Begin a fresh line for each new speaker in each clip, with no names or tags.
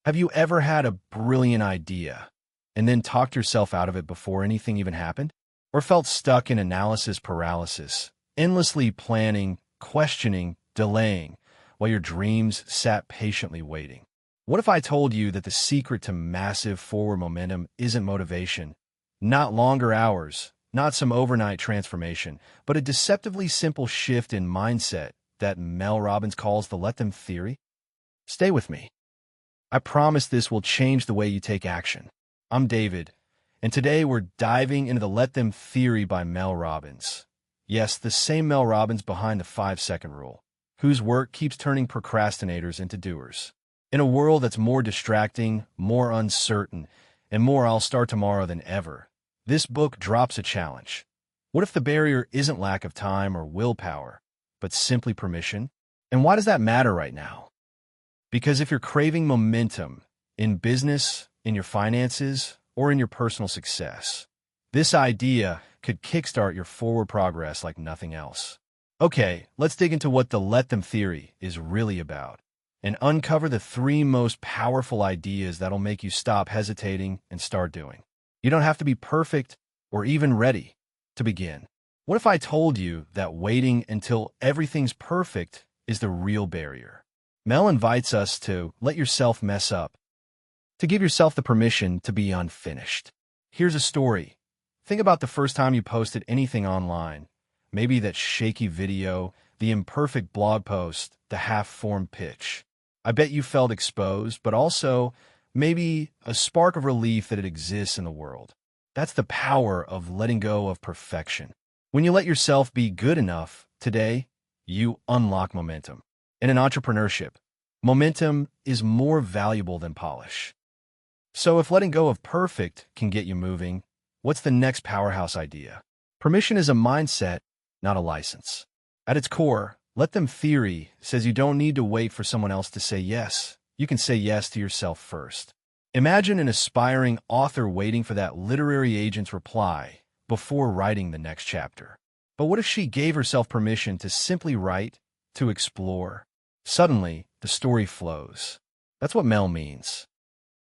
Have you ever had a brilliant idea and then talked yourself out of it before anything even happened? Or felt stuck in analysis paralysis, endlessly planning, questioning, delaying, while your dreams sat patiently waiting? What if I told you that the secret to massive forward momentum isn't motivation, not longer hours, not some overnight transformation, but a deceptively simple shift in mindset that Mel Robbins calls the Let Them Theory? Stay with me. I promise this will change the way you take action. I'm David, and today we're diving into the Let Them Theory by Mel Robbins. Yes, the same Mel Robbins behind the 5-second rule, whose work keeps turning procrastinators into doers. In a world that's more distracting, more uncertain, and more I'll start tomorrow than ever, this book drops a challenge. What if the barrier isn't lack of time or willpower, but simply permission? And why does that matter right now? Because if you're craving momentum in business, in your finances, or in your personal success, this idea could kickstart your forward progress like nothing else. Okay, let's dig into what the Let Them Theory is really about and uncover the 3 most powerful ideas that'll make you stop hesitating and start doing. You don't have to be perfect or even ready to begin. What if I told you that waiting until everything's perfect is the real barrier? Mel invites us to let yourself mess up, to give yourself the permission to be unfinished. Here's a story. Think about the first time you posted anything online. Maybe that shaky video, the imperfect blog post, the half-formed pitch. I bet you felt exposed, but also maybe a spark of relief that it exists in the world. That's the power of letting go of perfection. When you let yourself be good enough today, you unlock momentum. And in entrepreneurship, momentum is more valuable than polish. So if letting go of perfect can get you moving, what's the next powerhouse idea? Permission is a mindset, not a license. At its core, Let Them Theory says you don't need to wait for someone else to say yes. You can say yes to yourself first. Imagine an aspiring author waiting for that literary agent's reply before writing the next chapter. But what if she gave herself permission to simply write, to explore? Suddenly, the story flows. That's what Mel means.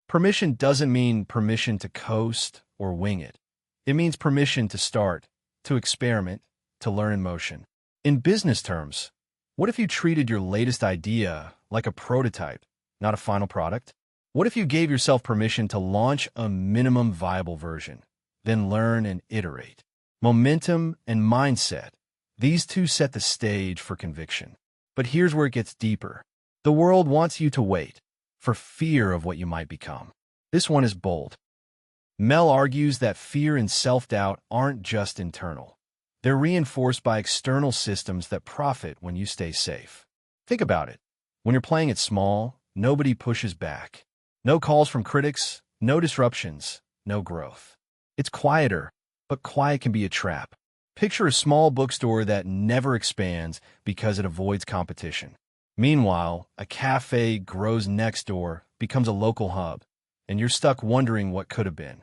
Permission doesn't mean permission to coast or wing it. It means permission to start, to experiment, to learn in motion. In business terms, what if you treated your latest idea like a prototype, not a final product? What if you gave yourself permission to launch a minimum viable version, then learn and iterate? Momentum and mindset, these two set the stage for conviction. But here's where it gets deeper. The world wants you to wait, for fear of what you might become. This one is bold. Mel argues that fear and self-doubt aren't just internal. They're reinforced by external systems that profit when you stay safe. Think about it. When you're playing it small, nobody pushes back. No calls from critics, no disruptions, no growth. It's quieter, but quiet can be a trap. Picture a small bookstore that never expands because it avoids competition. Meanwhile, a cafe grows next door, becomes a local hub, and you're stuck wondering what could have been.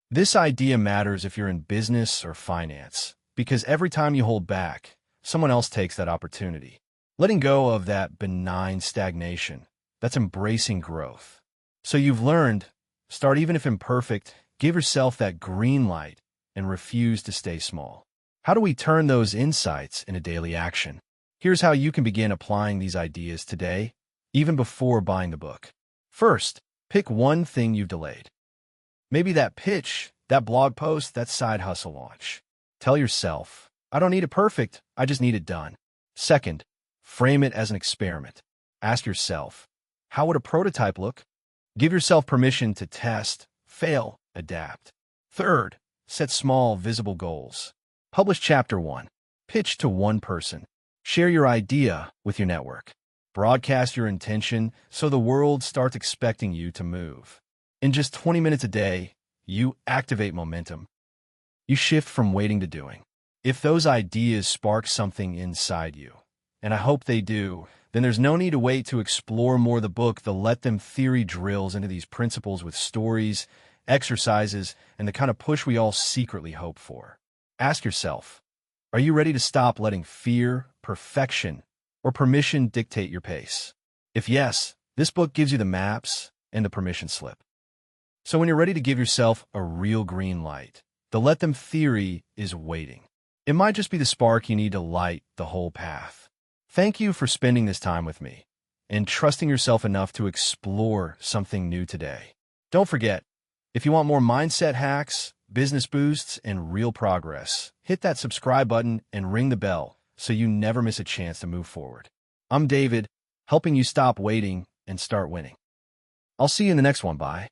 This idea matters if you're in business or finance, because every time you hold back, someone else takes that opportunity. Letting go of that benign stagnation, that's embracing growth. So you've learned, start even if imperfect, give yourself that green light, and refuse to stay small. How do we turn those insights into daily action? Here's how you can begin applying these ideas today, even before buying the book. First, pick one thing you've delayed. Maybe that pitch, that blog post, that side hustle launch. Tell yourself, I don't need it perfect, I just need it done. Second, frame it as an experiment. Ask yourself, how would a prototype look? Give yourself permission to test, fail, adapt. Third, set small, visible goals. Publish Chapter 1. Pitch to one person. Share your idea with your network. Broadcast your intention so the world starts expecting you to move. In just 20 minutes a day, you activate momentum. You shift from waiting to doing. If those ideas spark something inside you, and I hope they do, then there's no need to wait to explore more. The book, The Let Them Theory, drills into these principles with stories, exercises, and the kind of push we all secretly hope for. Ask yourself, are you ready to stop letting fear, perfection, or permission dictate your pace? If yes, this book gives you the maps and the permission slip. So when you're ready to give yourself a real green light, the Let Them theory is waiting. It might just be the spark you need to light the whole path. Thank you for spending this time with me and trusting yourself enough to explore something new today. Don't forget, if you want more mindset hacks, business boosts, and real progress, hit that subscribe button and ring the bell so you never miss a chance to move forward. I'm David, helping you stop waiting and start winning. I'll see you in the next one. Bye.